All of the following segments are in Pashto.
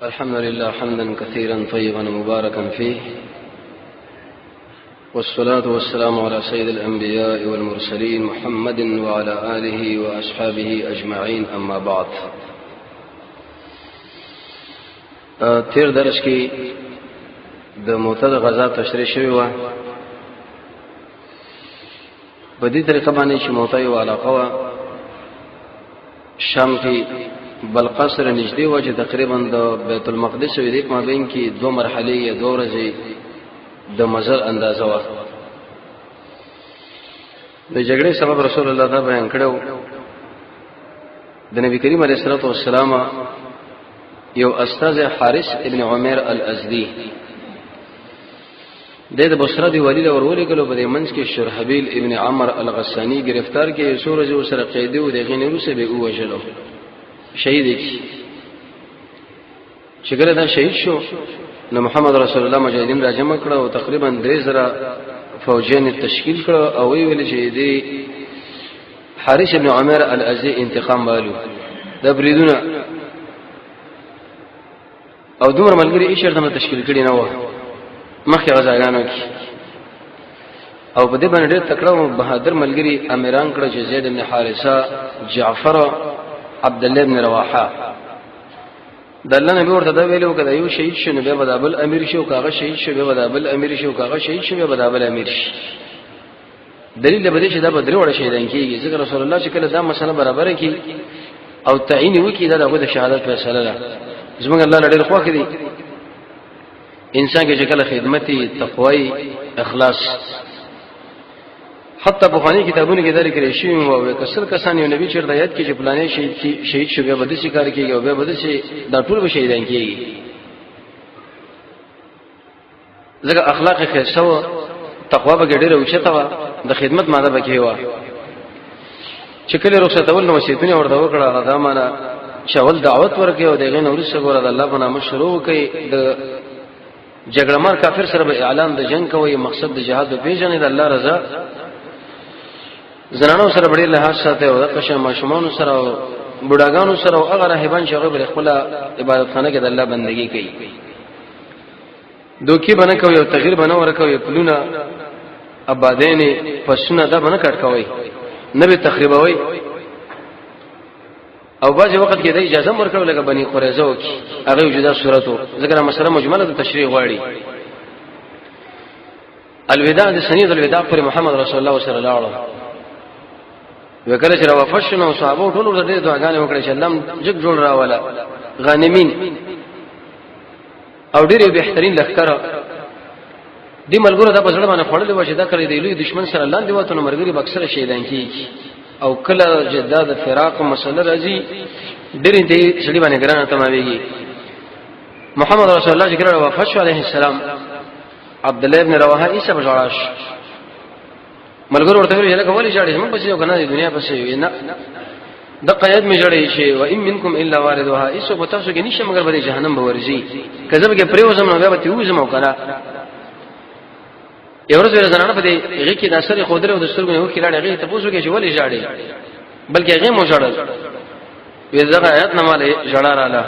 الحمد لله حمدا كثيرا طيبا مباركا فيه، والصلاة والسلام على سيد الأنبياء والمرسلين محمد وعلى آله وأصحابه أجمعين. أما بعد، تیر درس کی د معتد غزا تشریح شوی و. په دې طریقه باندې چې موته یو علاقه و شام کې بلقصر نږدې و چې تقریبا د بیت المقدس او د مابین کې دوه مرحله یا دوه ورځې د مزل اندازه و. د جګړې سبب رسول الله تعالی بیان کړو. د نبی کریم علیه الصلاه والسلام یو استاذ حارث ابن عمر الازدی د بصره دی ولی ورولې کلو په منځ کې شرحبیل ابن عمر الغسانی گرفتار کې سورج او سره قیدی او دغه نورو سه به وجلو شهید کی شګره دا شهید شو. نو محمد رسول الله مجاهدین را جمع کړه او تقریبا 3000 فوجین تشکیل کړه او ویل چې دی حارث ابن عمر الازدی انتقام والو د بریدونه او دومره ملګری یې شرط تشکیل کړي نه و مخکې غزاګانو کې. او په دې باندې ډېر تکړه او بهادر ملګری امیران کړه چې زید بن حارثه، جعفر، عبد الله بن رواحه. دله نبی ورته دا ویلو کده یو شهید شنو به بدابل امیر شو، کاغه شهید شو به بدابل امیر شو، کاغه شهید شو به بدابل امیر شي. دلیل به دې چې دا بدر وړ شهیدان کیږي ځکه رسول الله چې کله دا مسله برابر کړي او تعین وکړي دا دغه د شهادت فیصله ده. زمونږ الله لړل خو کړي انسان کې چې کله خدمتي، تقوی، اخلاص، حتی په فانی کتابونو کې دا لیکل شوی او کسر کسان یو نبی چیرته یاد کې چې پلانې شهید شو به بده شکار کیږي او به بده شي دا ټول به شهیدان کیږي. ځکه اخلاق خیسه او تقوا به ډېر اوچته و، د خدمت ماده به کې و. چې کله رخصتول نو وصیتونه ورته وکړه دا معنا شاول دعوت ورکې او دغه نور څخه ګور د الله په نامه شروع کړي. د جګړه مار کافر سره به اعلان د جنگ کوي، مقصد د جهاد په پیژنې د الله رضا. زنانو سره ډېر لحاظ ساتي او د قشه ماشومان سره او بډاګانو سره او هغه راهبان شغه بل خپل عبادت خانه کې د الله بندگی کوي. دوکي باندې کوي او تغییر باندې ورکوي، پلونه آبادین پسونه دا باندې کټ کوي، نه به تخریبوي. او بعض وخت کې د اجازه ورکول لکه بني قریظه وکي هغه وجوده صورتو ذکر مسله مجمله تشریح غواړي. الوداع د سنید الوداع پر محمد رسول الله صلی الله علیه وکړه چې راوفشنو صحابه ټول ورته دعاګانې وکړي چې الله جګ جوړ راواله غانمین او ډېر بهترین لخر دی ملګرو د بزړه باندې خړلې و چې دا کړی دی لوی دشمن سره لاندې وته نو مرګري بکسره شهیدان کیږي. او کله جداد فراق مسله راځي ډېر دې سړي باندې ګرانه تمامېږي. محمد رسول الله ذکر او وفش علیه السلام عبد الله ابن رواحه عیسی بجاش ملګرو ورته ویل چې کولی شاړي موږ پسې یو کنه د دنیا پسې نه د قید می جوړې شي و ان منکم الا واردها ایسو په تاسو کې نشه مگر به جهنم به ورځي کذب کې پریوزم نو بیا به تیوزم او کنه. یو ورځ ور زنانه په دې هغه کې د اثر خودره او د سترګو یو کې راړي هغه ته پوښتنه کې چې ولې جاړي بلکې هغه مو جاړل وې ځکه آیات نه مالې جاړه رااله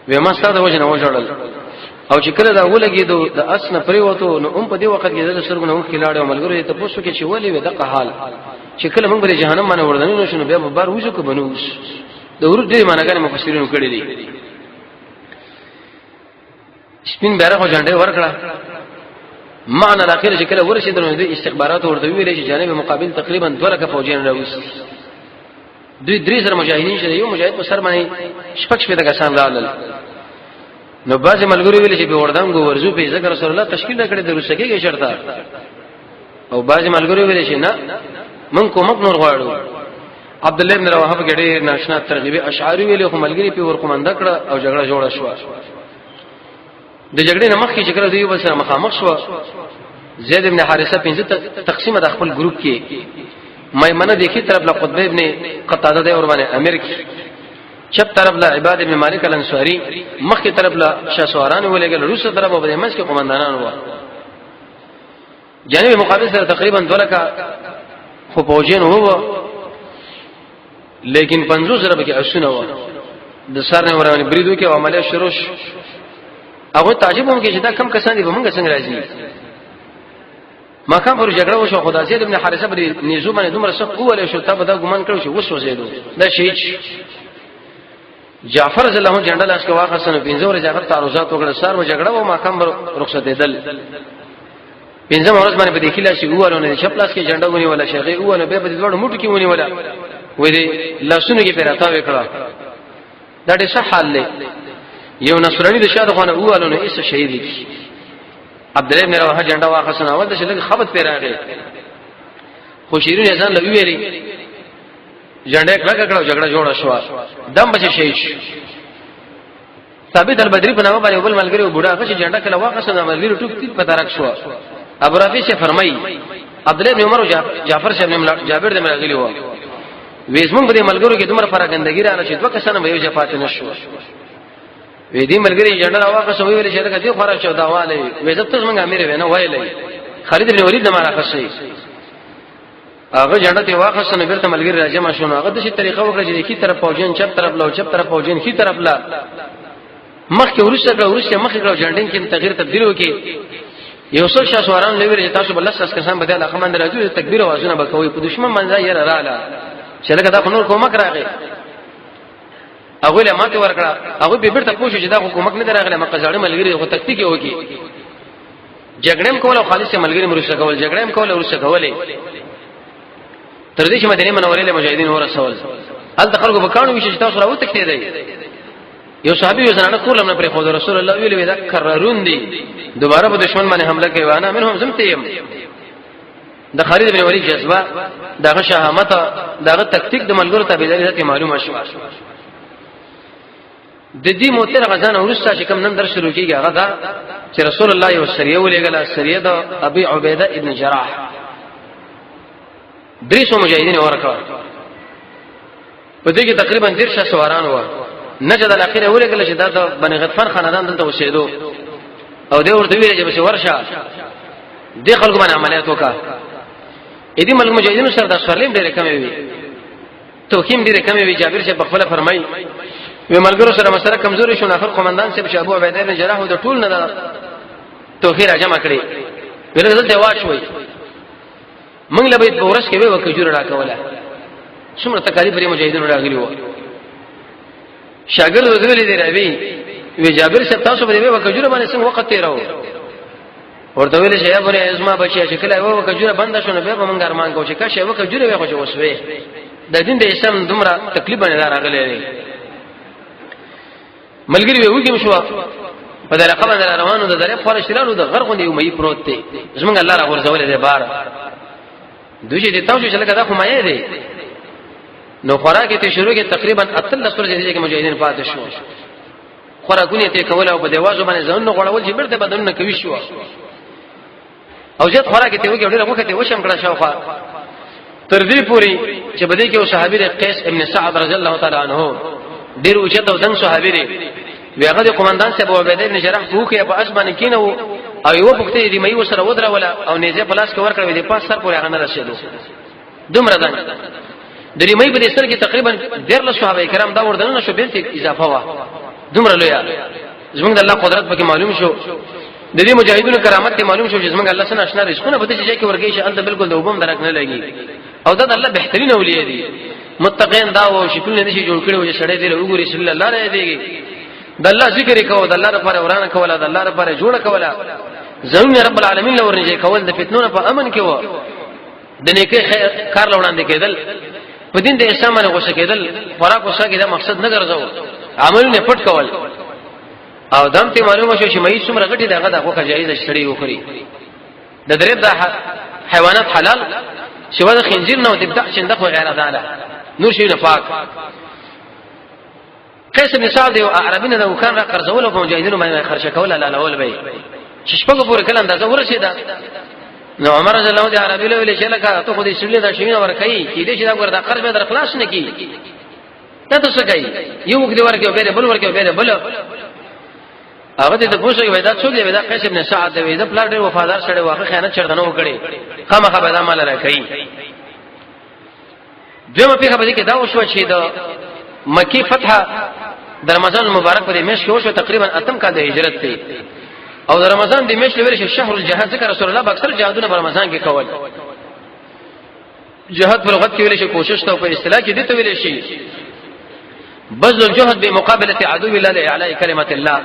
وې ما ستاسو وجه نه و جاړل. او چې کله دا ولګېدو د اسنه پریوتو نو په دې وخت کې د سترګو نو کې لاړ او ملګری ته پوښتنه کې چې ولې وې دغه حال چې کله موږ به جهنم باندې وردنې نو شنو بیا به بار وځو کو بنوس د ورته دې معناګانې مفسرینو کړې دي. سپین بیرغ او جنډه ورکړه معنی الاخر چې کله ورسېدل نو د استخبارات ورته ویلې چې جانب مقابل تقریبا 2 لک فوجین راوست. دوی 3000 مجاهدین شه یو مجاهد په سر باندې شپږ د کسان رالل. نو باز ملګری ویل چې په وردانګو ورزو په ذکر رسول الله تشکیل کړي د روسکه کې شرطه. او باز ملګری ویل چې نه من کوم نور غواړو. عبد الله بن رواحه په ډېر ناشنا ترغیبي اشعاری ویل خو ملګری په ور کومنده کړه او جګړه جوړه شو. د جګړې نه مخکې چې کله دوی بل سره مخامخ شو زید ابن حارثه 15 تقسیمه د خپل ګروپ کې میمنه د کی طرف له قطب ابن قتاده د اور باندې امیر کی چپ طرف له عباد ابن مالک الانصاری مخکې طرف له شاسواران ولګل روسه طرف په منځ کې قومندانان و. جانب مقابل سره تقریبا 2 لک خو پوجین وو لیکن 50 ضرب کې اسونه و د سر نه ورانه بریدو کې عمله شروع هغه تعجب هم کې چې دا کم کسان دي به موږ څنګه راځي مقام پر جګړه وشو خدای زید ابن حارثه بری نيزو باندې دومره سخت وله شو ته به دا ګمان کړو چې وسو زیدو دا شهید جعفر رضی الله عنه جنډه لاس کې واخصنه پنځه ورځې هغه تعرضات وکړه سار و جګړه و مقام رخصت دیدل پنځه ورځې باندې په دې کې لاسي وونه چې پلاس کې جنډه ونی ولا شیخه وونه به په دې وړو موټو کې ونی ولا وې دې لاسونه کې پیراتا وکړه دا ډېر ښه حال دی یو نصرانی د شاده خانه وونه ایسه شهید دي عبد الله بن رواحه جنډه واخصنه اول د شلګ خبط پیراغه خو شیرین ځان له ویلي جنډه کړه جګړه جوړه شو دم بچ شهید ثابت البدری په نامه باندې بل ملګری و بوډا هغه چې جنډه کله واخصنه ملګری ټوک تیت پتا راک شو ابو رافع سے فرمایي عبد الله بن عمر او جعفر سے جابر دې مرغلی و وېزمن په ملګرو کې دومره فرګندګی را نشي دوه کسانه به یو ځپات نشو وې دې ملګری جنډه واخصو ویل چې دغه دې خورا شو دا والي وې زه ته څنګه امیر ونه وایلې خالد بن ولید نه مارا خصي هغه جنډه ته واخصنه بیرته ملګری راځم شو هغه د شي طریقه وکړه چې کی طرف پوجن چپ طرف لو چپ طرف پوجن کی طرف لا مخکې ورسره مخکې کړو جنډین کې تغییر تبديل وکي یو څو شاسواران لوي تاسو بل لس کسان بدل اخمن راځي تکبیر اوازونه بکوي په دشمن منځه یې رااله چې لکه دا نور کومک راغی هغه له ماته ورکړه هغه به بیرته پوښتنه چې دا کومک نه راغله مکه ځاړه ملګری خو تکتیک وکي جګړم کول او خالص ملګری مرسته کول جګړم کول او ورسته کولې تر دې چې مدینه منورې له مجاهدین ورسول ال دخلوا بکانو چې تاسو راو تکتې دی یو صحابي وزنانه کولم نه پر خو رسول الله ویل دا کررون دي دوباره په دشمن باندې حمله کوي وانا منهم زمتیم د خالد بن ولید جذبه دغه شهامت دغه تکتیک د ملګرو تابعداري ته معلومه شو د دې موتر غزان ورسته چې کوم نن در شروع کیږي هغه دا چې رسول الله یو سریه ولېګله سریه د ابي عبیده ابن جراح دریسو مجاهدین ورکړه په دې کې تقریبا 10 سواران و نجد الاخيره ولګل چې دا د بني غطفان خاندان دلته وسیدو او دې ورته ویل چې بس ورشه دې خلکو باندې عملیات وکړه اې دې ملک مجاهدینو سره د سوالیم ډېر کم وي توخیم ډېر کم وي جابر شه په خپل فرمایي وی ملګرو سره مسله کمزوري شو اخر قومندان صاحب ابو عبیده بن جراح د ټول نه توخیر جمع کړي ویل دلته واچوي موږ له بیت بورس کې به وکجور راکوله څومره تکالیف لري مجاهدینو راغلي وو شاګرد وګړي دی راوي وی جابر صاحب تاسو به وکجور باندې څنګه وخت تیرو ورته ویل چې یا بره ازما بچي چې کله وکجور بند شونه به موږ ارمان کوو چې کښه وکجور وي خو چې وسوي د دین د اسلام دومره تکلیف باندې راغلي ملګری به وګیم شو په دغه قبل روانو د درې خور شلانو د غرغوندې یو مې پروت دی زمونږ الله را ورزولې دی بار دوی چې تاسو چې لکه دا خو مې دی نو خوراکه ته شروع کې تقریبا اتل سور دي چې مجاهدین پاتې شو خوراکونه ته کول او په دیوازو باندې ځون غوړول چې بیرته بدلونه کوي شو او جت خوراکه ته وګړي له وخت ته وشم کړه شاوخه تر دې پوری چې بده کې او صحابي قیس ابن سعد رضی الله تعالی عنہ ډیر اوچته او دن صحابي دی هغه د قومندان صاحب ابو عبیده ابن جراح فوکه په اسمانه کینو او یو پخته دی مې وسره ودره ولا او نيزه پلاس کې ور کړې دي پاس سر پورې هغه نه رسیدو دومره دن د ریمې په سر کې تقریبا 10 صحابه کرام دا وردن شو بیرته اضافه وا دومره لوی زمونږ د الله قدرت پکې معلوم شو د دې مجاهدونو کرامت ته معلوم شو چې زمونږ الله سره آشنا رزقونه به دې کې ورګي چې الله بالکل د وبم درک نه لګي او دا الله بهترین اولیاء دي متقین دا و چې ټول نشي جوړ کړي او چې سړی دی وګوري صلی الله علیه دیږي د الله ذکر کوو د الله لپاره ورانه کوله د الله لپاره جوړ کوله زمين رب العالمین لور نه کول د فتنو په امن کې و د نیکه کار لوړاندې کېدل په دین د اسلام باندې غوښه کېدل خوراک وسه دا مقصد نه ګرځاو عملونه پټ کول او دم ته معلومه شو چې مې څومره غټي دغه دغه جایز شړې وخوري د درې د حیوانات حلال شوه د خنزیر نو د څنګه خو غیر عدالت نور شي نه پاک قیس بن سعد او عربین د وکړه قرضول او مجاهدینو باندې خرچه کول لا لول به شپږ پورې کله اندازه ورسېده نو عمر رضی الله عنه عربی له ویل چې لکه ته خو دې سړي دا شینه ورکې کې دې چې دا وردا قرض به در خلاص نه کی ته څه کوي یو وګ دې ورکې به بل ورکې به بل هغه دې پوښتنه وای دا څو دی دا قیس بن سعد دی دا پلار ډېر وفادار سره واقع خیانت چردنه وکړي خامخا به دا مال راکړي دغه په خبره کې دا وشو چې دا مکی فتح د رمضان مبارک په میاشت کې وشو تقریبا اتم کا د هجرت ته او د رمضان د میاشت لوري شهر الجهاد ذکر رسول الله اکثر جهادونه په رمضان کې کول جهاد په لغت کې ویل شي کوشش ته په اصطلاح کې دته ویل شي بذل الجهد بمقابله عدو الله لاعلاء كلمه الله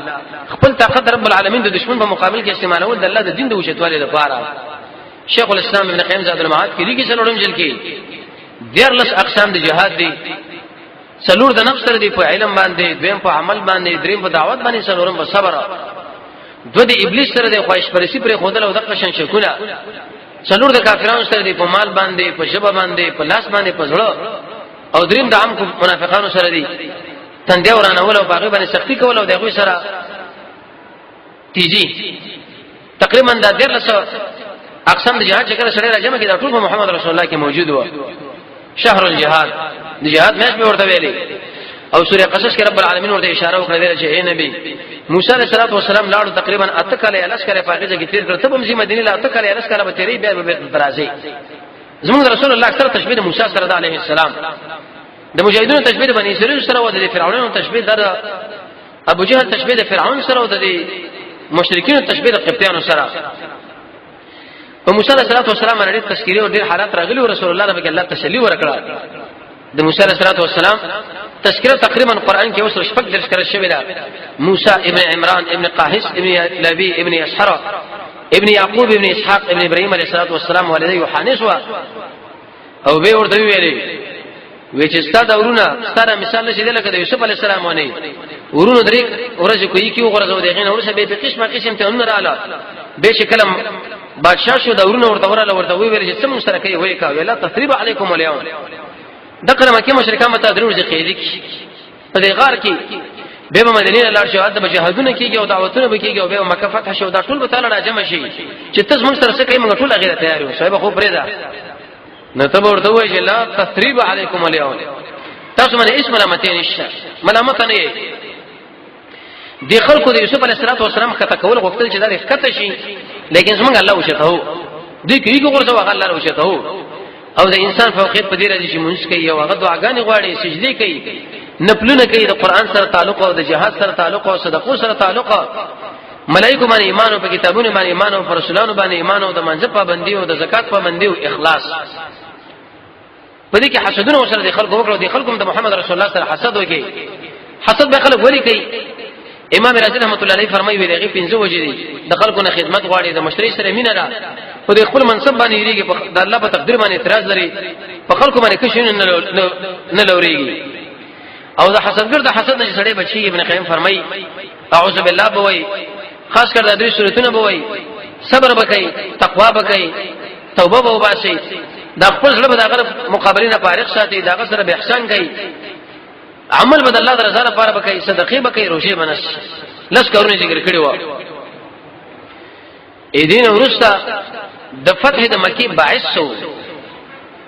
خپل طاقت رب العالمین د دشمن په مقابل کې استعمالول د الله د دین د وشتوالي لپاره شیخ الاسلام ابن قیم زاد المعاد کې لګي څلورم جل کې دیرلس اقسام د جهاد دي څلور د نفس سره دی په علم باندې دویم په عمل باندې دریم په دعوت باندې څلورم په صبر دو د ابلیس سره د خواهش پرستی پر خودل او د قشن شکونه څلور د کافرانو سره دی په مال باندې په شبه باندې په لاس باندې په زړه او دریم د عام منافقانو سره دی تندې ورانه ول او باغ باندې سختی کول او دغه سره تیجی تقریبا د دیرلس اقسام د جهاد ذکر سره راځم کې د ټول محمد رسول الله کې موجود و شهر الجهاد د جهاد مېش به ورته ویلي او سوره قصص کې رب العالمین ورته اشاره وکړه چې اے نبی موسی علیہ السلام لاړو تقریبا اتکاله الاس کړه پاګه کې تیر کړ ته په مدینه لا اتکاله الاس کړه به تیری بیا به درازي زموږ رسول الله اکثر تشبیه د موسی سره علیه السلام د مجاهدونو تشبیه د بنی اسرائیل سره او د فرعونانو تشبیه د ابو جهل تشبیه د فرعون سره او د مشرکین تشبیه د قبطیانو سره په موسی علیہ السلام باندې تذکیره او ډیر حالات راغلي او رسول الله نبی الله تسلی ورکړه د موسی علیہ السلام تذکره تقریبا قران کې اوس شپږ درس کړل شوی دا موسی ابن عمران ابن قاهس ابن لبی ابن اسحر ابن یعقوب ابن اسحاق ابن ابراهیم علیہ السلام والده یوحنس او به ورته ویلي وی چې ستاسو ورونه ستاره مثال نشي لکه د یوسف علیہ السلام ونه ورونه درې ورځ کوي کې وګورځو دغه نه ورسې به قسمه قسم ته ان رااله به شکل بادشاہ شو د ورونه ورته ویل چې څه مشترکې وای کا ویلا تثریب علیکم اليوم دغه مکه مشرکان مته درو ځخېدي په دې غار کې به مدینه لاړ شو د جهادونه کېږي او دعوتونه به کېږي او به مکه فتح شو دا ټول به تعالی راجم شي چې تاسو موږ سره څه کوي موږ ټول غیره تیار یو صاحب خو پرېدا نو ته ورته وای چې لا تثریب علیکم اليوم تاسو باندې اسم ملامت نشه ملامت نه دی خلکو د یوسف علیه السلام خطا کول غوښتل چې دا ښکته شي لیکن څنګه الله وشته هو دوی کېږي ورته هغه الله وشته هو او د انسان فوقیت په دې راځي چې مونږ کوي او هغه دعاګانې غواړي سجدي کوي نفلونه کوي د قران سره تعلق او د جهاد سره تعلق او صدقو سره تعلق ملائکه باندې ایمان او په کتابونو باندې ایمان او پر رسولانو باندې ایمان او د منځ پابندي او د زکات پابندي او اخلاص په دې کې حسدونه سره د خلکو وکړو د خلکو د محمد رسول الله سره حسد وکي حسد به خلک وری کوي امام رازی رحمت الله علیه فرمایي ویلي پنځه وجې دي د خلکو نه خدمت غواړي د مشتری سره مینه را په دې خپل منصب باندې یریږي د الله په تقدیر باندې اعتراض لري په خلکو باندې کښینه نه لوريږي او د حسدګر د حسد نه سړی بچي ابن قیم فرمایي اعوذ بالله بوي خاص کر د درې صورتونه بوي صبر وکړي تقوا وکړي توبه وباسي د خپل ځل په دغه مقابله نه فارغ ساتي دغه سره به احسان کوي عمل بد الله رضا لپاره وکړي صدقې وکړي روزي بنس لس کارونه ذکر کړي و اې دین ورستا د فتح د مکی باعث شو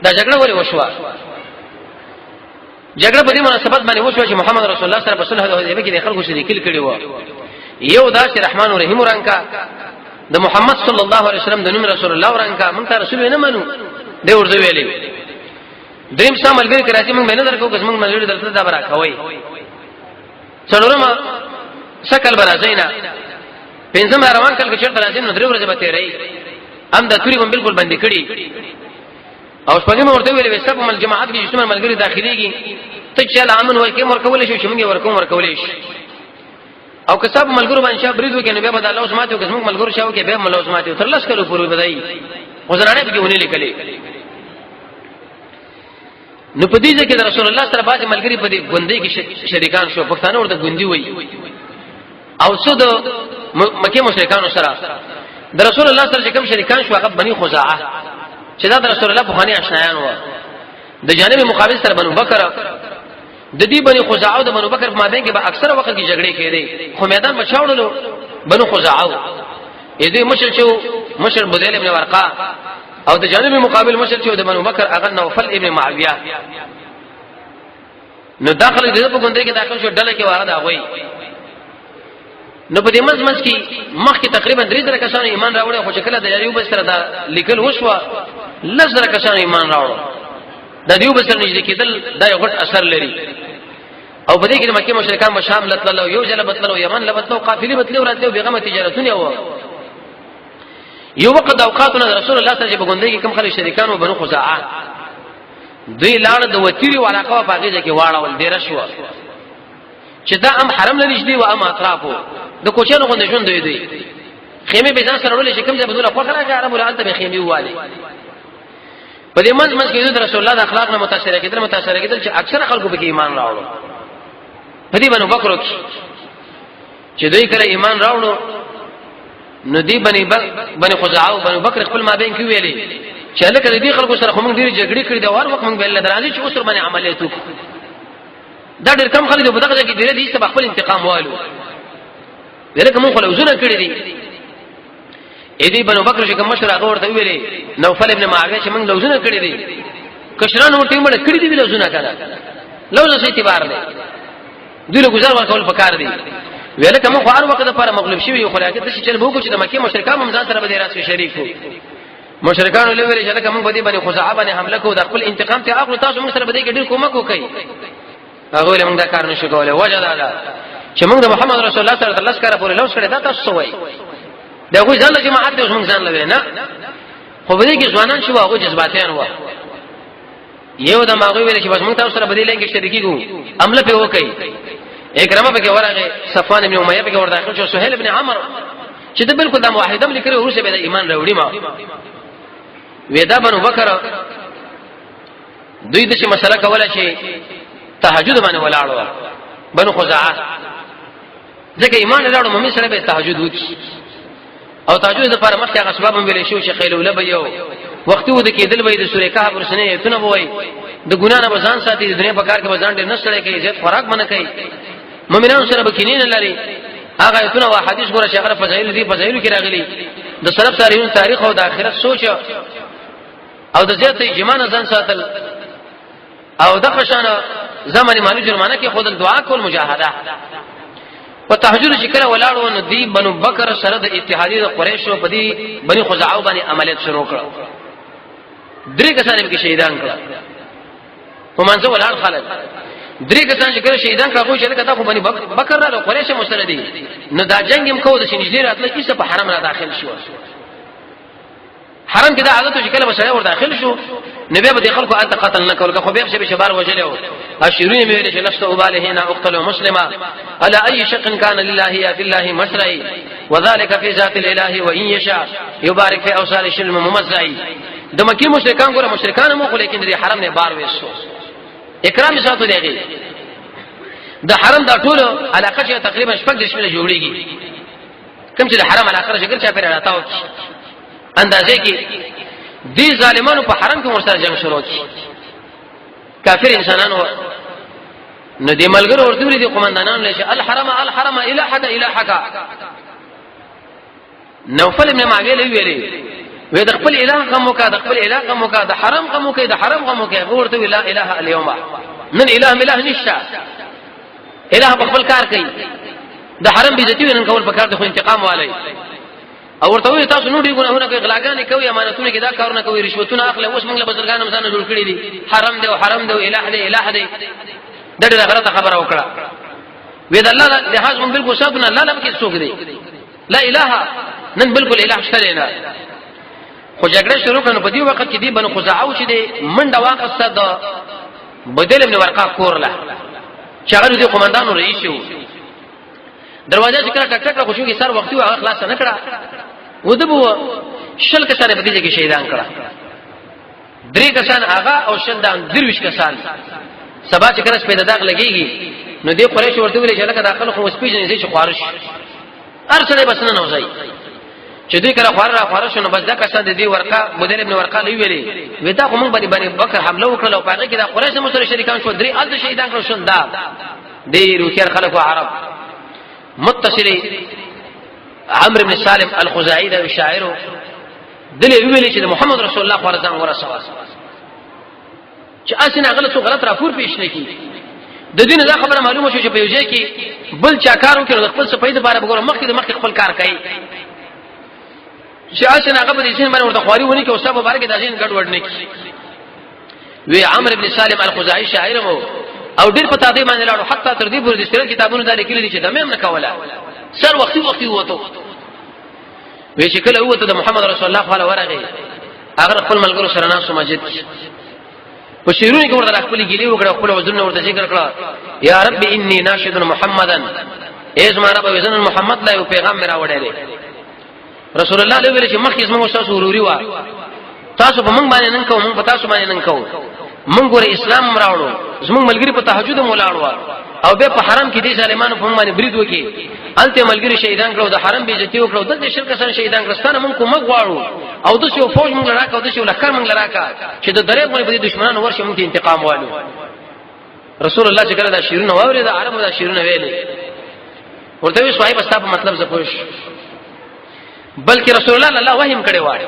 دا جګړه ولې وشوه جګړه په دې مناسبت باندې وشوه چې محمد رسول الله صلی الله علیه وسلم کې د خلکو شریک کړي و یو دا چې رحمان او رحیم ورانکا د محمد صلی الله علیه وسلم د نوم رسول الله ورانکا مونږ ته رسول نه منو دی ورته ویلي دریم سامل ګری کراچي مونږ نه درکو که مونږ ملګری درته دا برا کوي څلورم شکل برازینا پنځم روان کله چې تر راځي نو درې ورځې به تیرې ام د توري بالکل بندي کړي او شپږم ورته ویلې وسب مل جماعت کې چې ملګری داخليږي ته چې امن وای کې ورکول شي چې موږ ورکول شي او که صاحب ملګرو باندې شاب بریدو کې نو به بدل اوس ماته که موږ ملګرو شاو کې به ملوس ماته تر لس کلو پورې بدای غزرانه به ونی لیکلې نو په دې ځکه چې رسول الله سره باز ملګری په دې غوندې کې شریکان شو پښتانه ورته غوندي وای او څو د مکه مشرکانو سره د رسول الله سره کوم شریکان شو هغه بني خزاعه چې دا د رسول الله په خاني آشنایان و د جانب مقابل سره بنو بکر د دې بني خزاعه او د بنو بکر په مابین کې به اکثر وخت کې جګړې کېدې خو میدان بچاوړلو بنو خزاعه یې دې مشر چې مشر بدیل ابن ورقه او د جانب مقابل مشر چې د بنو بکر اغه نوفل ابن معاویه نو داخله دې په ګوندې کې داخل شو ډله کې واره دا وای نو په دې مزمز کې مخکې تقریبا 3 کسان ایمان راوړل خو چې کله د یو بل سره دا لیکل وشو لزر کسان ایمان راوړل د دیو بل سره نږدې کېدل دا یو غټ اثر لري او په دې کې مکه مشرکان شام لتلو یو ځل بتلو یمن لبتلو قافلې بتلو راتلو بیغمه تجارتونه و یو وخت اوقاتونه رسول الله صلی الله علیه وسلم بغوندې کې کم خلک شریکان او بنو خزاعه دوی لاړ د وتیری علاقه په هغه کې واړول ډیر شو چې دا ام حرم نه نشدي و ام اطرافو د کوچانو غوندې ژوند دوی خیمه به ځان سره ولې چې کوم ځای بدله خوخه راغی عربو لالته به خیمه واله په دې منځ کې د رسول الله د اخلاق نه متاثر کېدل چې اکثر خلکو به ایمان راوړل په دې باندې بکرو چې دوی کړه ایمان راوړو نو دی بني خزاعه او بني بکر خپل مابین کې ویلي چې لکه دې خلکو سره کوم ډیره جګړې کړې دا ور وخت موږ بل درازي چې اوسر باندې عملیاتو دا ډېر کم خلک په دغه ځای کې ډېر دي چې خپل انتقام والو ولکه موږ خو لوزونه کړې دي اې دې بنو بکر چې کوم مشر هغه ورته ویلي نوفل ابن معاویه چې موږ لوزونه کړې دي کشرانو ټیم باندې کړې دي لوزونه کړه لوزه څه اعتبار نه دوی له گزار ورکول پکار دي ولکه موږ هر وخت لپاره مغلوب شوی یو خلاقه د شي چل بو کو چې د مکه مشرکان هم ځان سره به راځي شریک وو مشرکان له ویل چې لکه موږ به دې باندې خزاعه باندې حمله کوو د خپل انتقام ته اخلو تاسو موږ سره به دې ډېر کومک وکړي هغه له موږ دا کار نشو کولای وجه دا چې موږ د محمد رسول الله صلی الله علیه وسلم پورې لوس کړی دا تاسو وایي دا خو ځان له جماعت ته موږ ځان لوي نه خو به دې کې ځوانان شو هغه جذباتيان و یو د ماغوی ویل چې بس موږ تاسو سره به دې لنګ شریکي کوو عمله په وکړي اکرامه به ورغه صفوان ابن امیہ به ور داخل شو سهيل ابن عمرو چې د بالکل د موحدم لیکره ورسې به د ایمان راوړي ما ودا بنو بکر دوی د څه مسله کوله چې تهجد باندې ولاړو بنو خزاعه ځکه ایمان راوړو مې سره به تهجد وکړي او تهجد لپاره مخکې هغه اسباب هم ویل شو چې خیلوله به یو وخت و د کېدل به د سورې کهف ورسنه ته نه وای د ګنا نه بزان ساتي د دنیا په کار کې بزان ډېر نشړې کوي عزت خوراک باندې کوي مؤمنانو سره بکینین لري هغه ایتونه او حدیث ګوره چې هغه فضایل دي فضایل کې راغلي د سلف صالحین تاریخ او د آخرت سوچ او د زیات ایمان ځان ساتل او د خشانه زماني مالي جرمانه کې خود دعا کول مجاهده په تهجد چې کله ولاړو نو دی بنو بکر سره د اتحادیه قریشو په دې بني خزاعه باندې عملیات شروع کړ درې کسان به شهیدان کړ په منځ ولاړ خالد درې کسان چې کله شهیدان کړو چې لکه دا خو بني بکر را قریش مسره دي نو دا جنگ هم کوو د شنجدي راتله کیسه په حرم را داخل شو حرم کې دا عادت چې کله بسره ور داخل شو نبی به خلکو انت قتل نه کول خو به شبار وجلو اشروني مې ویل چې لست اباله هنا اقتل مسلما على اي شق كان لله يا في الله مسرعي وذلك في ذات الاله وان يشاء يبارك في اوصال الشلم ممزعي د مکی مشرکان ګوره مشرکان مو خو لیکن د حرم نه بار وېسو اکرام ساتو دیږي د حرم دا ټول علاقه چې تقریبا شپږ د شمله جوړیږي کوم چې د حرم علاقه شکر چا پر راتاو اندازې کې دي ظالمانو په حرم کې ورسره جنگ شروع کی کافر انسانانو نو دې ملګرو ورته دي قومندانانو لشه الحرم الهك نوفل ابن معاویه ویلي وې د خپل الہ غمو کا د خپل الہ غمو کا د حرم غمو کا د حرم غمو کا ورته لا اله اليوم نن الہ نشتا الہ په خپل کار کوي د حرم بیزتی نن کول په کار د خو انتقام والي او ورته وي تاسو نو دي ګناهونه کوي غلاګانې کوي امانتونه کې دا کارونه کوي رشوتونه اخلي اوس موږ له بزرګانو ځان جوړ کړی دي حرم دی او حرم دی الہ دی دا ډېره غلطه خبره وکړه وې د الله لحاظ من بالکل صادنا الله لم کې څوک دی لا اله نن بالکل الہ شته نه خو جګړه شروع کړه په دې وخت کې دی بنو خزاعه چې دی منډه واقعسته د بدل ابن ورقه کورله چې هغه د قومندانو رئیس و دروازه چې کړه ټک ټک خوشو کې سر وختي هغه خلاص نه کړه ودبو شل کسان په دې کې شهیدان کړه درې کسان هغه او شل دان درویش کسان سبا چې کله په داغ لګيږي نو دې قریش ورته ویل چې لکه داخله خو سپیجنې چې خوارش ارسله بس نه نوځي چې دوی کله خوارش نو بس دا کسان دې ورقه مدیر ابن ورقه لوي ویلي ودا کوم باندې بکر حمله وکړه او پاره کې دا قریش مسره شریکان شو درې ال شهیدان کړو شون دا دې روخيار خلکو عرب متصل عمرو بن سالم الخزاعي دا شاعر دلی ویلي چې محمد رسول الله ورزان ورسوه چې اسنه غلط راپور پیښ نه کی د دین دا خبره معلومه شو چې په یوځای کې بل چا کارو کې خپل څه پیدا بار وګوره مخکې خپل کار کوي چې اسنه هغه په دې سین باندې ورته خواري ونی کې او صاحب مبارک د ځین ګډ وډ نه کی وی عمرو بن سالم الخزاعي شاعر مو او ډیر په تادی باندې لاړو حتی تر دې پورې د سیرت کتابونو دا لیکلي دي چې د مېم نه کوله سر وختي وته وی چې کله وته د محمد رسول الله صلی الله علیه ورغه هغه خپل ملګرو سره ناسو مسجد په شیرونی کې ورته خپل ګیلې وکړه خپل وزن ورته ذکر کړه یا رب انی ناشد محمدن ایز ما رب وزن محمد لا یو پیغام میرا وړل رسول الله علیه ویل چې مخکې زموږ تاسو وروري و تاسو په موږ باندې نن کوم موږ په تاسو باندې نن کوم موږ ګور اسلام راوړو زموږ ملګری په تهجد مولاړو او به په حرم کې دي ظالمانو په باندې برید وکي الته ملګری شهیدان کړو د حرم به عزت وکړو د شرک سره شهیدان کړستانه موږ کوم غواړو او د څو فوج موږ راکاو د څو لخر موږ راکا چې د درې باندې په دشمنانو ورشه موږ انتقام والو رسول الله چې کله دا شیرونه واوري د عربو دا شیرونه ویلي ورته وی صاحب استاپ مطلب ز پوښ بلکې رسول الله الله وحیم کړي وای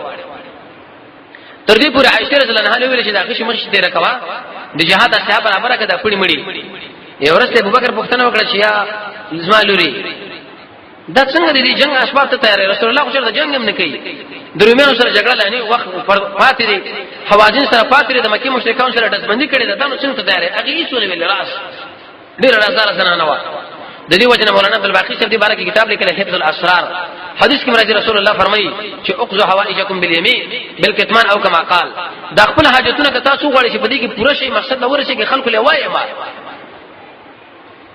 تر دې پورې عائشہ رضی الله عنها ویل چې دا غشي مرشد دی رکوا د جهاد اصحاب برابر کده پړی مړي یو ورځ ابوبکر پوښتنه وکړه چې یا زمالوري دا څنګه دي جنگ اسباب ته تیار رسول الله خو د جنگ هم نه کوي د رومانو سره جګړه لانی وخت فاتې دي حوازن سره فاتې د مکه مشرکان سره دسبندي کړي دا نو څنګه تیار هغه هیڅ ویل راس ډیر راز نه و د دې وجنه مولانا عبدالباقی صاحب دی بارک کتاب لیکل حفظ الاسرار حدیث کې مراد رسول الله فرمایي چې اقضوا حوائجکم بالیمین بالکتمان او کما قال دا خپل حاجتونه که تاسو غواړئ چې په دې کې پوره شي مقصد دا ورسې کې خلکو له وایي ما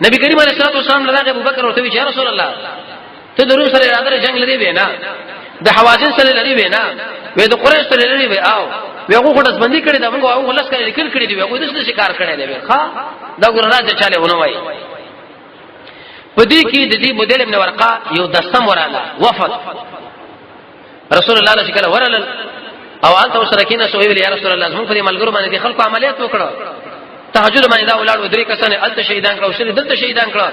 نبی کریم علیه الصلاه والسلام له ابو بکر ورته چې رسول الله ته د روس سره اراده جنگ لري به نه د حوازن سره لري به نه وې د قریش سره لري به او ویغه خو دسبندي کړي دا موږ او ولس کړي لیکل کړي دی ویغه د څه شکار کړي دی ښا دا ګور راځي چاله ونه وایي پدې کې د دې مدل ابن ورقه یو دستم وراله وفد رسول الله صلی الله علیه وسلم او انت وسرکینه سو ویل یا رسول الله زموږ په ملګرو باندې د خلکو عملیات وکړه تهجد باندې دا ولاد درې کسانه الته شهیدان کړو شری دلته شهیدان کړو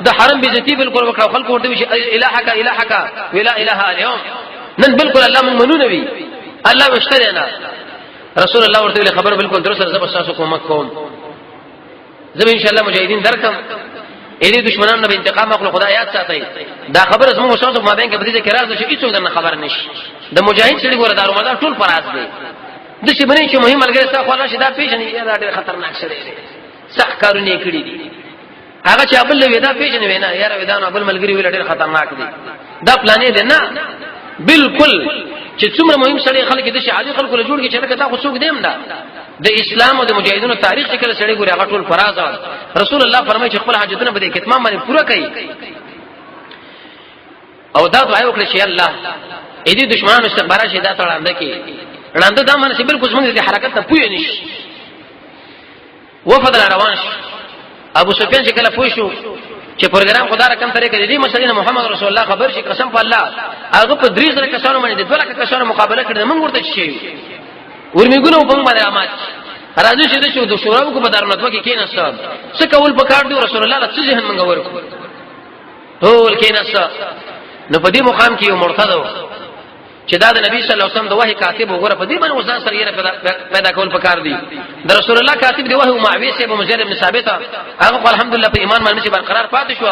د حرم بیزتی بالکل وکړه خلکو ورته وی الہک ولا اله اليوم نن بالکل الله منو نبی الله مشترینا رسول الله ورته خبر بالکل درسته زب تاسو کوم زب ان شاء الله مجاهدین درکم اې دشمنانو نه انتقام اخلو خدایات ساتي دا خبر زموږ شاوخوا ما بین کې بدې کې راځي چې هیڅ نه خبر نشي د مجاهد سړي ګوره دارو مدار ټول پراز دي د شي باندې چې مهم ملګری سره خلاص شي دا پیژنې دا ډېر خطرناک شری دی صح کارونه کړی دي هغه چې ابل له ودا پیژنې وینا یار ودا نو ابل ملګری ویل ډېر خطرناک دي دا پلانې دي نه بالکل چې څومره مهم سړي خلک د شي عادي خلکو له جوړ کې چې دا خو څوک دیم نه د اسلام او د مجاهدونو تاریخ چې کله سړی ګوري هغه ټول فراز رسول الله فرمایي چې خپل حاجتونه به د کتمان باندې پوره کړي او دا دعا وکړي چې الله دې دشمنانو استخبارات شي دا تړاند کې وړاندې دا باندې بالکل څنګه د حرکت ته پوي نشي وفد روان شي ابو سفیان چې کله پوي شو چې پروګرام خدای رقم طریقې دې مسلې محمد رسول الله خبر شي قسم په الله هغه په 300 کسانو باندې 200 کسانو مقابله کړې موږ ورته شي ورمیګونو په باندې امات راځي چې د شو د شوراو کو په دارنتو کې کېناست څه کول پکار دی رسول الله له ذهن منګ ورکو ټول کېناست نو په دې مقام کې یو مرتد چې دا د نبی صلی الله علیه وسلم د وحی کاتب وګوره په دې باندې وسان سره یې پیدا کول پکار دی د رسول الله کاتب دی وحی معاویه سے ابو مجاهد ابن ثابت هغه الحمدلله په ایمان باندې برقرار پاتې شو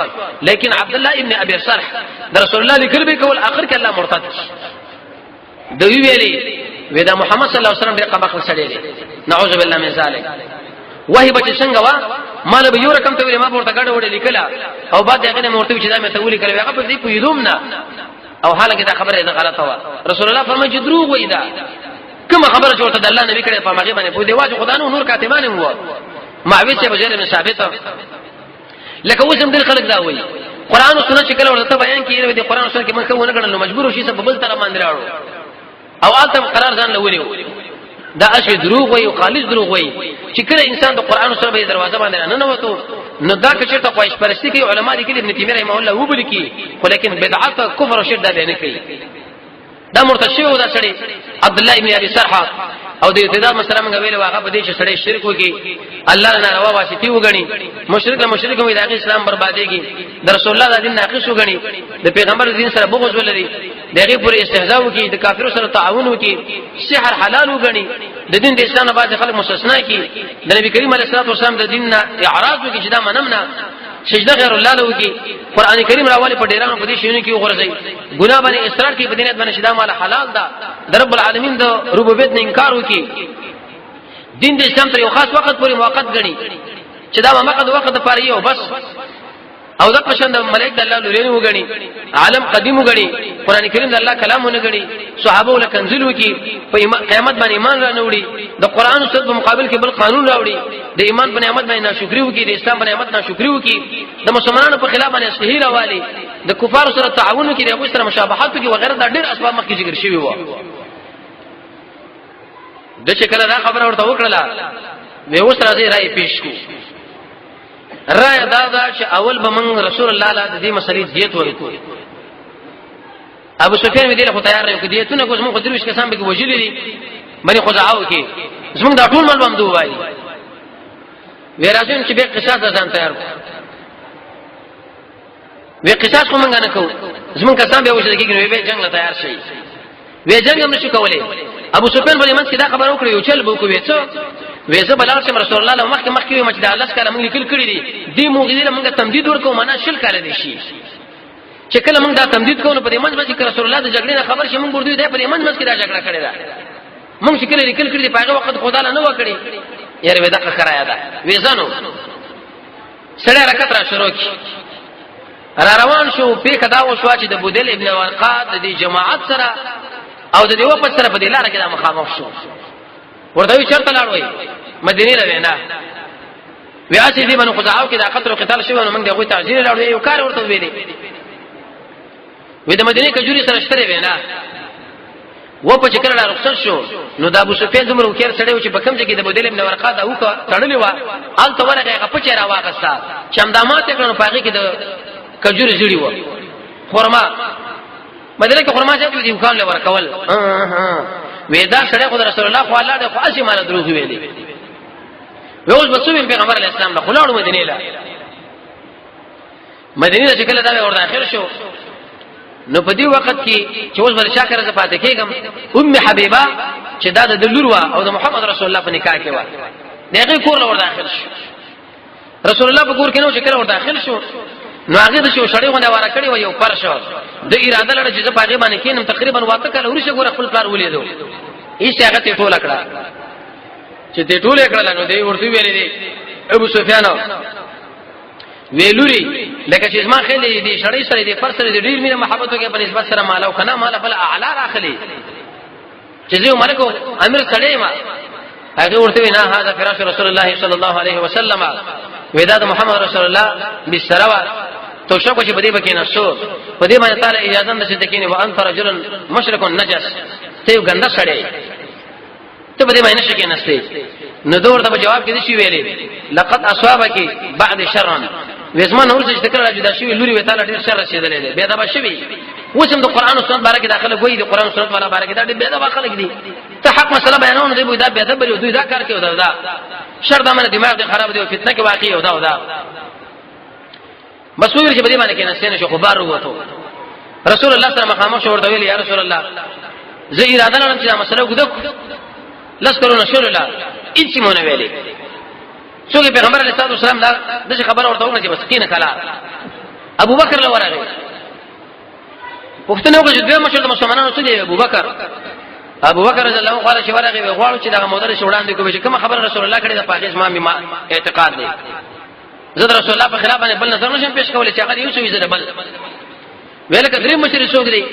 لیکن عبد الله ابن ابي صالح د رسول الله لیکل به کول اخر کې الله مرتد دوی ویلي ودا محمد صلی الله علیه وسلم به قبق سړی دی نعوذ بالله من ذلک وحی بچ څنګه وا مال به یو رقم ته ما ورته غړ وړ لیکلا او بعد هغه مرتب چې دا مې ته ولي کړو هغه په دې پویدوم نه او حالکه دا خبره ده غلطه وا رسول الله فرمایي چې دروغ وای دا کوم خبره جوړه ده الله نبی کړه په ماغه باندې په دی واجب خدای نور کاتبان هو معاویه سے بجره من ثابت لکه وسم دل خلق دا وای قران او سنت شکل ورته بیان کیږي د قران او سنت کې منکو نه کړل مجبور شي سبب بل طرف باندې راړو او التم قرار ځان لوري دا اشي دروغ وای او خالص دروغ وای چې کله انسان د قران او سنت په دروازه باندې نه وته نو دا که چېرته قایش پرستی کوي علما دي کې ابن تیمیه رحمه الله وبل کی خو لیکن بدعت کفر او شرک دا نه کوي دا مرتد شوی دا سړی عبد الله ابن ابي سرحه او د ابتداء مسله موږ ویل واغه په دې چې سړی شرک وکي الله نه روا واسطي وګڼي مشرک وي د اسلام برباديږي د رسول الله د دین ناقص وګڼي د پیغمبر دین سره بغض ولري دغه پر استهزاء وکي د کافرو سره تعاون وکي سحر حلال وګڼي د دین د اسلام نه بعد خلک مستثنا کی د نبی کریم علیه الصلاه والسلام د دین نه اعراض وکي چې دا منمنه سجده غیر الله له وکي قران کریم راواله په ډیرانو په دې شیونو کې وګورځي ګناه باندې اصرار کوي په دینت باندې شدا مال حلال ده د رب العالمین د ربوبیت نه انکار وکي دین د اسلام تر یو خاص وخت پورې موقت غني چې دا مقد وخت لپاره یو بس او د قشند ملائکه الله لوري وګڼي عالم قدیم وګڼي قران کریم د الله کلام وګڼي صحابه ول کنزل وکي په قیامت باندې ایمان را نوړي د قران او سنت په مقابل کې بل قانون راوړي د ایمان په نعمت باندې ناشکری وکي د اسلام په نعمت ناشکری وکي د مسلمانانو په خلاف باندې صحیح راوالي د کفار سره تعاون وکي د هغه سره مشابهت وکي وغیرہ دا ډېر اسباب مخکې ذکر شوی وو د شکل دا خبره ورته وکړه به اوس راځي راي پیش کو رای دا چې اول به من رسول الله علیه دې مسلې دیت ورکو ابو سفیان دې له تیار یو کې دیتونه کوم خو درویش کسان به وجلې دي باندې خداو کې زمونږ دا ټول مال باندې وایي وراسین چې به قصاص ځان تیار وي قصاص کوم نه کو زمونږ کسان به وجلې کې به جنگ لا تیار شي وی جنگ هم نشو کولای ابو سفیان باندې من دا خبر وکړي یو چل بو کو وېڅو وېزه بلال سم رسول الله له مخکې مچ د الله سره موږ لیکل کړی دي دې موږ دې موږ تمدید ورکو معنا شل کال دي شي چې کله موږ دا تمدید کوو په دې منځ باندې رسول الله د جګړې نه خبر شي موږ ورته دی په دې منځ کې دا جګړه کړې ده موږ چې کله لیکل کړی دی په هغه وخت خدای نه وکړي یاره ودا کرایا ده وېزانو سړی حرکت را شروع کی را روان شو په کدا و شو چې د بودل ابن ورقات د جماعت سره او د دیو په سره په دې لار کې د مخامخ شو ورته وی چرته لاړ وای مدینه له وینا ویا چې دې باندې خداو کې د قتل او قتال شوی نو موږ دغه تعزیر لاړ یو کار ورته ویلې وې د مدینه کجوري سره شتره وینا و په چې کله رخصت شو نو د ابو سفیان زمرو کېر سړیو چې په کوم ځای کې د بودل ابن ورقات او تړلې و ال تورغه غپچ را واغستا چمدامات کړه په هغه کې د کجوري جوړي و خرما مدینه کې خرما چې دې امکان له ورکول وېدا سره خدای رسول الله خو الله د خاصه مال دروغ ویلي وېوس بسوم پیغمبر علی السلام له خلاړو مدینه له مدینه چې کله دا ور داخل شو نو په دې وخت کې چې اوس بل شاکر ز پاتې کېږم ام حبیبه چې دا د لور او د محمد رسول الله په نکاح کې و دغه کور له ور داخل شو رسول الله په کور کې نو چې کله ور داخل شو نو هغه د شو شړې غونډه واره کړی و یو پرشو د اراده لړ چې په هغه باندې کېنم تقریبا واته کله ورشه ګور خپل پلار ولیدو هیڅ هغه ته ټوله کړه چې ته ټوله کړه نو دی ورته ویلې دی ابو سفیان ویلوري لکه چې اسما خېلې دي شړې سره دي پر سره دي ډیر مینه محبت وکي په نسبت سره مالو کنه مال بل اعلی راخلي چې یو ملکو امیر سړې ما هغه ورته وینا هاذا فراش رسول الله صلی الله علیه وسلم وداد محمد رسول الله بسروا تو شو چې بده بکې نشو په دې باندې تعالی اجازه ده چې کینه وان فرجل مشرک نجس ته ګنده سړی ته بده باندې نشي کې نسته نو دور ته جواب کې شي ویلې لقد اصابك بعد شر وزمان اول چې ذکر راځي دا شی لوري وې تعالی ډیر شر رسیدلې ده به دا بشوي وسم د قران او سنت بارکه داخله کوي د قران او سنت والا بارکه دا به دا خلک دي ته حق مسله بیانونه دی دا به دا بری دوی دا کار کوي دا شر دا من دماغ دی خراب دی او فتنه کې واقع او دا بس ویل چې بده باندې کې نسینه شو خبر وروته رسول الله صلی الله علیه وسلم ورته ویل یا رسول الله زه اراده لرم چې دا مسله وګدو لس کرونه شول الله هیڅ مونږ ویلې څوک پیغمبر علیه الصلاه والسلام دا د خبر ورته وکړه چې بس کینه کلا ابو بکر له ورغی پښتنه وګړي دوه مشر د مسلمانانو څخه دی ابو بکر رضی الله عنه چې ورغی غواړي چې دا مودره شوړان دي کوم چې کوم خبر رسول الله کړي د پاکیز ما اعتقاد دی زه رسول الله په خلاف باندې بل نظر نشم پیش کولای چې هغه یو څه ویزه بل ویل کدرې مشر څوک دی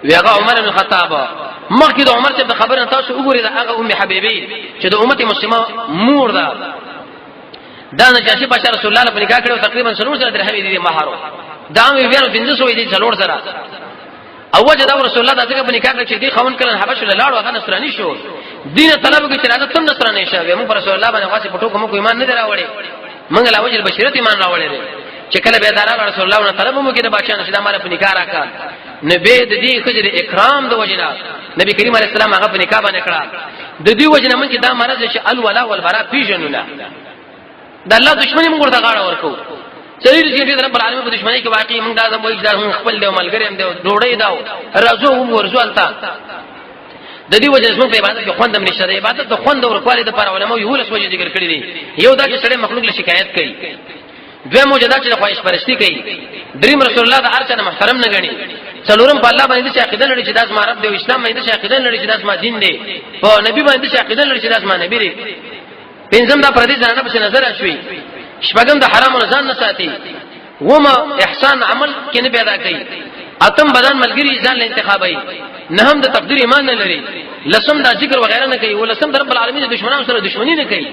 ویغه عمر بن خطاب مخکې د عمر څخه خبره تاسو وګورئ دا هغه ام حبیبی چې د امت مسلمه مور ده دا نجاشي بشر رسول الله په نکاح کړو تقریبا 300 درهم دي مہر دا وی ویل 500 دي څلور سره اوجه دا رسول الله دغه په نکاح کې دي خون کړي حبش له لاړو هغه نصراني شو دین طلب کې چې راځه تم نصراني شوه موږ رسول الله باندې واسي پټو کوم کو ایمان نه دراوړي موږ لا وجه بشریت ایمان راوړي چې کله به دارا رسول الله نه طلب مو کې د بادشاہ نشي د مال په نکاح راکړ نبی د دې خجر اکرام د وجنا نبی کریم علیه السلام هغه په نکاح باندې کړه د دې وجنا من چې دا مرز شي الولا والبراء پیژنونه د الله دښمنی موږ ورته غاړه ورکو سړي چې رب العالمین په دښمنی کې واقعي موږ دا وایي دا خپل دی ملګری هم دی ډوړې داو راځو ورزو التا د دې وجه زموږ په عبادت کې خوندم نشته د عبادت د خوند او کواله د پر علماء یو لس وجه ذکر کړی دي یو دا چې سړی مخلوق له شکایت کوي دوی موجودات چې خواهش پرستی کوي دریم رسول الله د ارچنه محترم نه غني څلورم په الله باندې چې عقیده لري چې داس ما رب دی او اسلام باندې چې عقیده لري چې داس ما دین دی په نبی باندې چې عقیده لري چې داس ما نبی دی پنځم دا پردي ځان په نظر شوي شپږم د حرام نه ځان نه ساتي وما احسان عمل کې نه پیدا کوي اتم بدن ملګری ځان له انتخابي نهم د تقدیر ایمان نه لري لسم دا ذکر وغیرہ نه کوي ولسم د رب العالمین د دشمنانو سره دشمنی نه کوي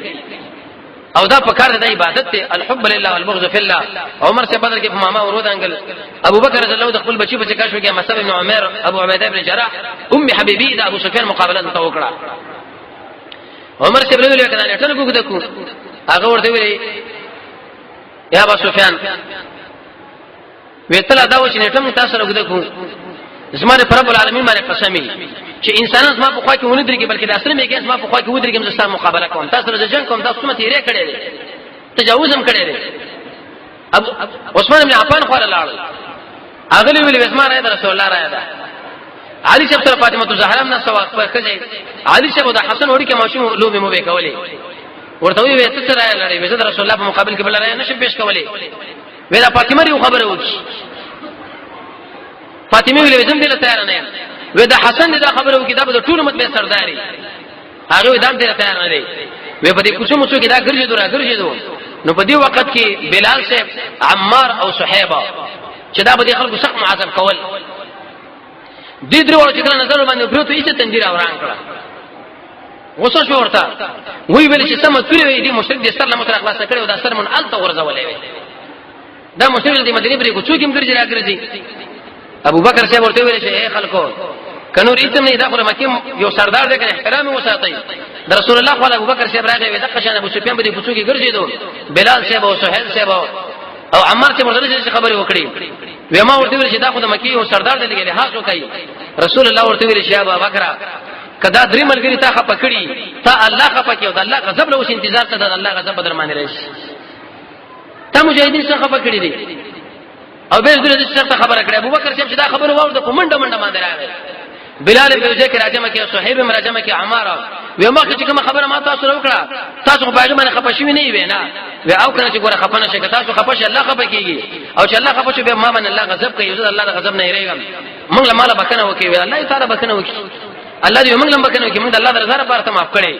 او دا په کار د عبادت ته الحب لله والبغض في الله عمر سے بدر کې په ماما ورود انګل ابو بکر رضی الله عنه خپل بچي په چکا شو کې مصعب بن عمر ابو عبیده بن جراح ام حبیبی د ابو سفیان مقابله ته وکړه عمر سے ویل کړه نه ټل کوګ دکو هغه ورته ویل یا ابو سفیان ویتل دا و چې نټم تاسو راغو دکو زماره رب العالمین باندې قسمی چې انسانان ما په خوا کې ونه درګي بلکې د اصل میګه ما په خوا کې ودرګي چې سره مقابله کوم تاسو سره جنگ کوم تاسو مته یې کړی دی تجاوز هم کړی دی ابو عثمان بن عفان خو لاړ اغلی ویل عثمان راځي رسول الله راځي علي شپ سره فاطمه الزهرا نه سوا په خځه علي شپ د حسن وړي کې ماشوم لوبي مو وکولې ورته وی ته سره لړې وې رسول الله په مقابل کې بل راځي نشم پیش کولې وې دا فاطمه یو خبره وکړي فاطمه ویل زم دې تیار نه و دا حسن دا خبره وکي دا به ټول امت به سرداري هغه دام دې تیار نه دی و په دې کوڅو مڅو کې دا ګرځي نو په دې وخت کې بلال صاحب عمار او صہیبه چې دا به خلکو سخت معذب کول دې درو چې کله نظر باندې پروت یې تندیر اوران کړه وسو شو ورته وی ویل چې سم توري دې مشرک دې سر له متر اخلاص کړو دا سر مون الته ورزولې دا مشرک دې مدینه پرې کوڅو کې ګرځي ابو بکر صاحب ورته ویل چې اے خلکو کنور ایتم نه دا خو مکه یو سردار دې کنه احترام وساتئ د رسول الله صلی ابو بکر صاحب راغی دغه شان ابو سفیان به دې پوښتنه کې ګرځیدو بلال صاحب او سہیل صاحب او عمار صاحب ورته خبرې وکړي وما ورته ویل چې دا خو د مکه یو سردار دې کې لحاظ وکړي رسول الله ورته ویل چې ابو بکر کدا درې ملګری تا خپه کړي تا الله خپه کړي او د الله غضب له اوس انتظار ته د الله غضب بدر باندې راشي تا مجاهدین څخه خپه کړي دي او به دې څه خبره کړې ابو بکر صاحب چې دا خبره واورده په منډه باندې راغی بلال په ځکه راځم کې صہیب راځم کې عمار و ما چې کوم خبره ما تاسو وکړه تاسو په هغه باندې خپشوي نه وي نه و او کنه چې ګوره خپنه شي تاسو خپش الله خپه کیږي او چې الله خپه شي به ما باندې الله غضب کوي زه الله د غضب نه یریږم موږ له مال بکنه وکي الله تعالی بکنه وکي الله دې موږ له بکنه وکي موږ الله د رضا لپاره معاف کړي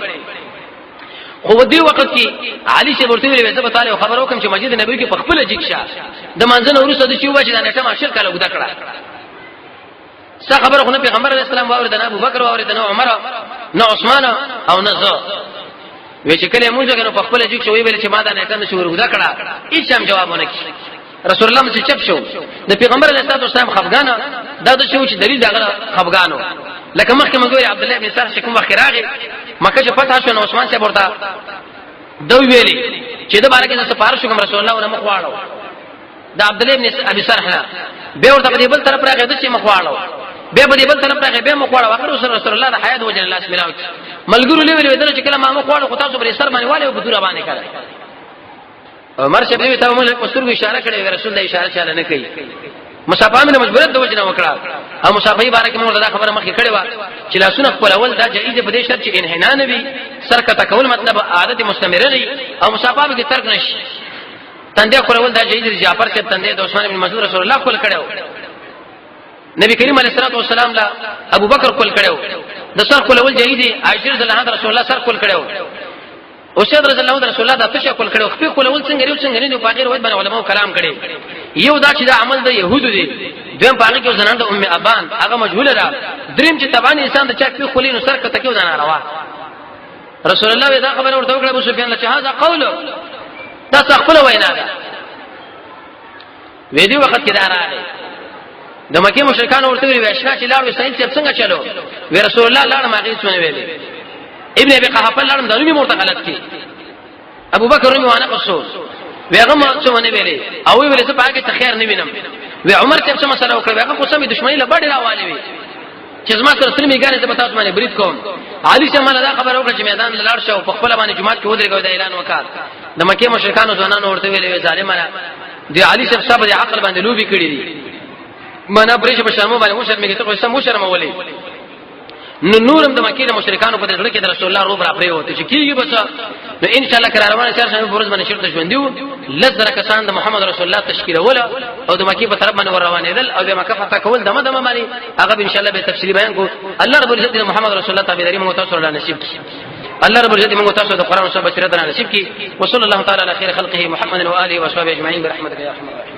خو دې وخت کې علي شه ورته ویل زه تعالی خبر وکم چې مسجد نبوي کې په خپل جګشه د منځنه ورسره د شی وجه د نټه ماشر کله ودا کړه څه خبره خو نه پیغمبر علیه السلام واورید نه ابو بکر واورید نه عمر نه عثمان او نه زه وی چې کله موږ غنو په خپل جګ شوې ویل چې ما دا نټه نشو ورغدا کړه هیڅ هم جوابونه کی رسول الله مې چپ شو د پیغمبر علیه السلام خفغان دا د شو چې دلیل دغه خفغانو لکه مخکې موږ ویل عبد الله بن سار شکم وخت راغی مکه چې فتح شو نو عثمان صاحب ورته دوی ویلي چې دا بارکه د سفارش کوم رسول الله ولې مخواړو دا عبد الله بن ابي سرحه به ورته په بل طرف راغی د چې مخواړو به په بل طرف راغی به مخواړو اخر رسول الله د حیات وجه الله سملاوت ملګرو لوي ویل چې کله ما مخواړو خو تاسو پر سر باندې والي په دورا باندې کړه عمر صاحب ته موږ په سترګو اشاره کړې رسول الله اشاره چاله نه کوي مصافه مې مجبورت د وجه نه وکړه او مصافه بارک موږ دا خبره مخکې کړې و چې لاسونه خپل اول دا جایز په دې شرط چې انحناء نه وي سر کته کول مطلب عادت مستمره نه او مصافه به ترک نشي تندې خپل اول دا جایز جعفر صاحب تندې د عثمان بن مسعود رسول الله خپل کړو نبی کریم علیه الصلاه والسلام لا ابو بکر خپل کړو د سر خپل اول جایز عائشہ رضی الله عنها رسول الله سر خپل کړو او شهد رضی الله عنه رسول الله د تشه خپل کړو خپل اول څنګه نه په غیر وای باندې علماء کلام کړي یو دا چې دا عمل د يهودو دی دویم باندې کې زنان د ام ابان هغه مجهوله را دریم چې تبان انسان د چا په خلینو سر کته کې ودان روا رسول الله دا خبر ورته وکړه ابو سفیان له هغه قول دا خپل وینا ده وې دی وخت کې دا راغی د مکه مشرکان ورته وی اشنا چې لاړ وسایل څنګه چلو وی رسول الله لاړ ما غیڅ ونه ویلې ابن ابي قحافه لاړ د نومي مرته غلط کی ابو بکر نومي وانه قصو ویغه ما څه ونه ویلې او ویل څه پاګه ته خیر نه وینم وی عمر څه مسله وکړه هغه قسمه دښمنی له بډې راوالې وی چې زما سره سره میګانې ته پتاوت باندې برید کوم علي څه مله دا خبر وکړه چې میدان لاړ شو په خپل باندې جمعه کې ودرېږي دا اعلان وکړ د مکه مشرکانو ځوانانو ورته ویلې ظالمانه دی علي څه صاحب د عقل باندې لوبي کړی دي منا پرېښ په شرمو باندې مشر میګه ته قسم مشر مولي نو نورم د مکه مشرکانو په دغه کې د رسول الله روب را پرې وته چې کیږي بس نو ان شاء الله کراروانه چار شنو پرز باندې شرط ژوندیو لزر کسان د محمد رسول الله تشکیل ولا او د مکه په طرف باندې روانېدل او د مکه فتح کول دمه باندې هغه ان شاء الله به تفصیلی بیان کو الله رب العزت محمد رسول الله تابعداري مو تاسو سره نصیب الله رب العزت موږ تاسو ته قرآن او سنت بصیرت نصیب کړي. وصلی الله تعالی علی خیر خلقه محمد و آله و اصحابہ اجمعین برحمتک یا ارحم الراحمین.